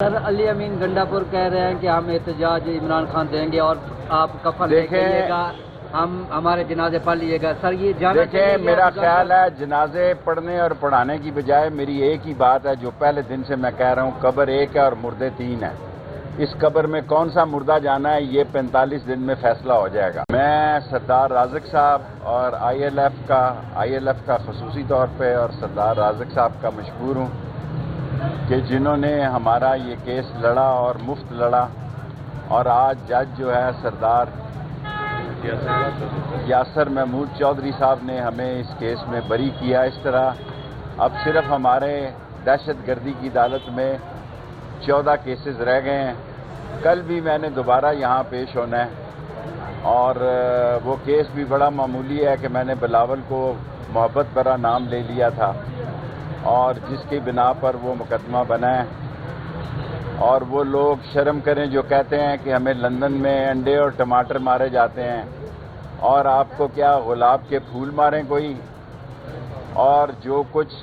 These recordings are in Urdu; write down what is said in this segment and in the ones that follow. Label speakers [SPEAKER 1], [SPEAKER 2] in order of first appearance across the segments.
[SPEAKER 1] سر علی امین گنڈاپور کہہ رہے ہیں کہ ہم احتجاج عمران خان دیں گے اور آپ کفن لے کے آئیے گا، ہم ہمارے جنازے پڑھ لیجیے گا۔ سر یہ جانا
[SPEAKER 2] دیکھیں، میرا خیال ہے جنازے پڑھنے اور پڑھانے کی بجائے میری ایک ہی بات ہے جو پہلے دن سے میں کہہ رہا ہوں، قبر ایک ہے اور مردے تین ہیں۔ اس قبر میں کون سا مردہ جانا ہے یہ 45 دن میں فیصلہ ہو جائے گا۔ میں سردار رازق صاحب اور آئی ایل ایف کا خصوصی طور پہ اور سردار رازق صاحب کا مشکور ہوں کہ جنہوں نے ہمارا یہ کیس لڑا اور مفت لڑا، اور آج جج جو ہے سردار یاسر محمود چودھری صاحب نے ہمیں اس کیس میں بری کیا۔ اس طرح اب صرف ہمارے دہشت گردی کی عدالت میں 14 کیسز رہ گئے ہیں۔ کل بھی میں نے دوبارہ یہاں پیش ہونا ہے، اور وہ کیس بھی بڑا معمولی ہے کہ میں نے بلاول کو محبت برا نام لے لیا تھا، اور جس کی بنا پر وہ مقدمہ بنا ہے۔ اور وہ لوگ شرم کریں جو کہتے ہیں کہ ہمیں لندن میں انڈے اور ٹماٹر مارے جاتے ہیں، اور آپ کو کیا گلاب کے پھول ماریں کوئی؟ اور جو کچھ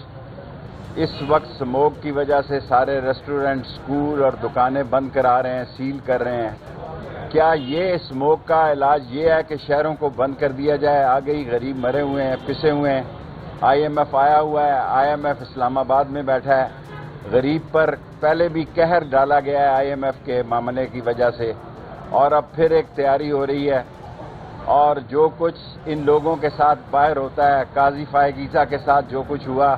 [SPEAKER 2] اس وقت اسموگ کی وجہ سے سارے ریسٹورنٹ، سکول اور دکانیں بند کرا رہے ہیں، سیل کر رہے ہیں، کیا یہ اسموگ کا علاج یہ ہے کہ شہروں کو بند کر دیا جائے؟ آگے ہی غریب مرے ہوئے ہیں، پسے ہوئے ہیں۔ آئی ایم ایف آیا ہوا ہے، آئی ایم ایف اسلام آباد میں بیٹھا ہے۔ غریب پر پہلے بھی قہر ڈالا گیا ہے آئی ایم ایف کے معاملے کی وجہ سے، اور اب پھر ایک تیاری ہو رہی ہے۔ اور جو کچھ ان لوگوں کے ساتھ باہر ہوتا ہے، قاضی فائق عیسیٰ کے ساتھ جو کچھ ہوا،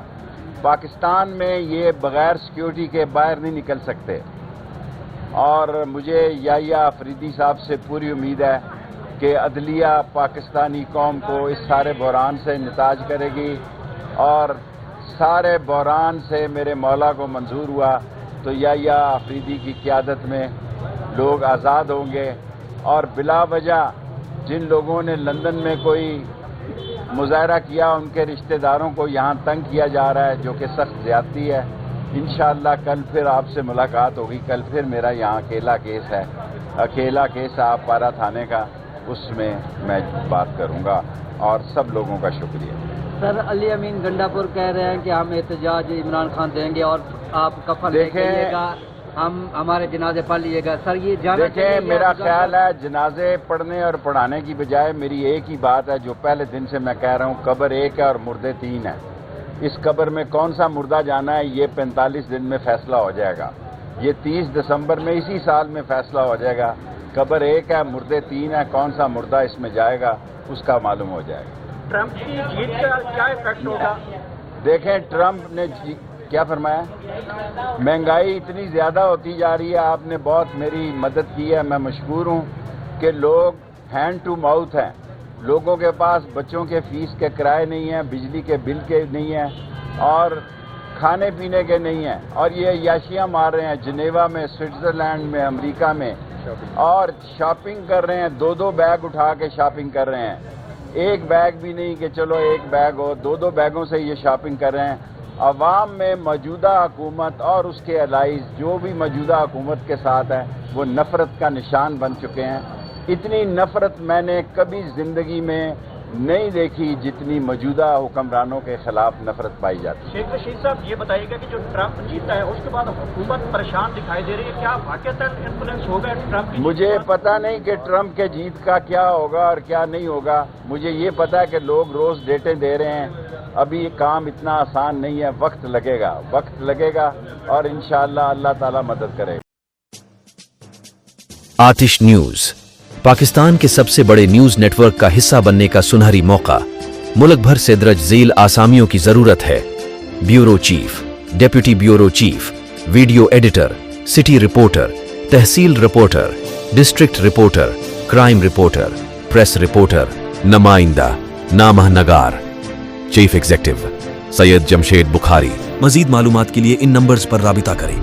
[SPEAKER 2] پاکستان میں یہ بغیر سیکیورٹی کے باہر نہیں نکل سکتے۔ اور مجھے یحییٰ آفریدی صاحب سے پوری امید ہے کہ عدلیہ پاکستانی قوم کو اس سارے بحران سے نتاج کرے گی، اور سارے بحران سے میرے مولا کو منظور ہوا تو یحییٰ آفریدی کی قیادت میں لوگ آزاد ہوں گے۔ اور بلا وجہ جن لوگوں نے لندن میں کوئی مظاہرہ کیا، ان کے رشتہ داروں کو یہاں تنگ کیا جا رہا ہے، جو کہ سخت زیادتی ہے۔ انشاءاللہ کل پھر آپ سے ملاقات ہوگی۔ کل پھر میرا یہاں اکیلا کیس ہے، اکیلا کیس ہے آپ پارا تھانے کا، اس میں میں بات کروں گا، اور سب لوگوں کا شکریہ۔
[SPEAKER 1] سر علی امین گنڈاپور کہہ رہے ہیں کہ ہم احتجاج عمران خان دیں گے اور آپ کفن لے کے آئیے گا، ہم ہمارے جنازے پڑھ لیجیے گا۔ سر یہ جانا
[SPEAKER 2] دیکھیں، میرا خیال ہے جنازے پڑھنے اور پڑھانے کی بجائے میری ایک ہی بات ہے جو پہلے دن سے میں کہہ رہا ہوں، قبر ایک ہے اور مردے تین ہیں۔ اس قبر میں کون سا مردہ جانا ہے یہ 45 دن میں فیصلہ ہو جائے گا۔ یہ 30 دسمبر میں اسی سال میں فیصلہ ہو جائے گا۔ قبر ایک ہے، مردے تین ہیں، کون سا مردہ اس میں جائے گا اس کا معلوم ہو جائے گا۔
[SPEAKER 3] ٹرمپ کی جیت کا کیا ایفیکٹ ہوگا؟
[SPEAKER 2] دیکھیں، ٹرمپ نے کیا فرمایا؟ مہنگائی اتنی زیادہ ہوتی جا رہی ہے، آپ نے بہت میری مدد کی ہے، میں مشکور ہوں کہ لوگ ہینڈ ٹو ماؤتھ ہیں۔ لوگوں کے پاس بچوں کے فیس کے کرائے نہیں ہیں، بجلی کے بل کے نہیں ہیں، اور کھانے پینے کے نہیں ہیں، اور یہ عیاشیاں مار رہے ہیں جنیوا میں، سوئٹزرلینڈ میں، امریکہ میں، اور شاپنگ کر رہے ہیں، 2 بیگ اٹھا کے شاپنگ کر رہے ہیں۔ ایک بیگ بھی نہیں کہ چلو ایک بیگ ہو، 2 بیگوں سے یہ شاپنگ کر رہے ہیں۔ عوام میں موجودہ حکومت اور اس کے الائز جو بھی موجودہ حکومت کے ساتھ ہیں وہ نفرت کا نشان بن چکے ہیں۔ اتنی نفرت میں نے کبھی زندگی میں نہیں دیکھی جتنی موجودہ حکمرانوں کے خلاف نفرت پائی جاتی ہے۔
[SPEAKER 3] شیخ رشید صاحب، یہ بتائیے گا کہ جو ٹرمپ جیتا ہے اس کے بعد حکومت پریشان دکھائی دے رہی ہے، کیا واقعتاً انفلوئنس ہوگا ٹرمپ کی؟
[SPEAKER 2] مجھے پتہ نہیں کہ ٹرمپ کے جیت کا کیا ہوگا اور کیا نہیں ہوگا۔ مجھے یہ پتہ ہے کہ لوگ روز ڈیٹیں دے رہے ہیں۔ ابھی یہ کام اتنا آسان نہیں ہے، وقت لگے گا، اور انشاءاللہ اللہ تعالیٰ مدد کرے گا۔
[SPEAKER 4] آتش نیوز پاکستان کے سب سے بڑے نیوز نیٹ ورک کا حصہ بننے کا سنہری موقع۔ ملک بھر سے درج ذیل آسامیوں کی ضرورت ہے: bureau chief, deputy bureau chief, video editor, city reporter, تحصیل reporter, district reporter, crime reporter, press reporter, نمائندہ، نامہ نگار۔ Chief executive Syed Jamshed Bukhari. مزید معلومات کے لیے ان نمبرز پر رابطہ کریں۔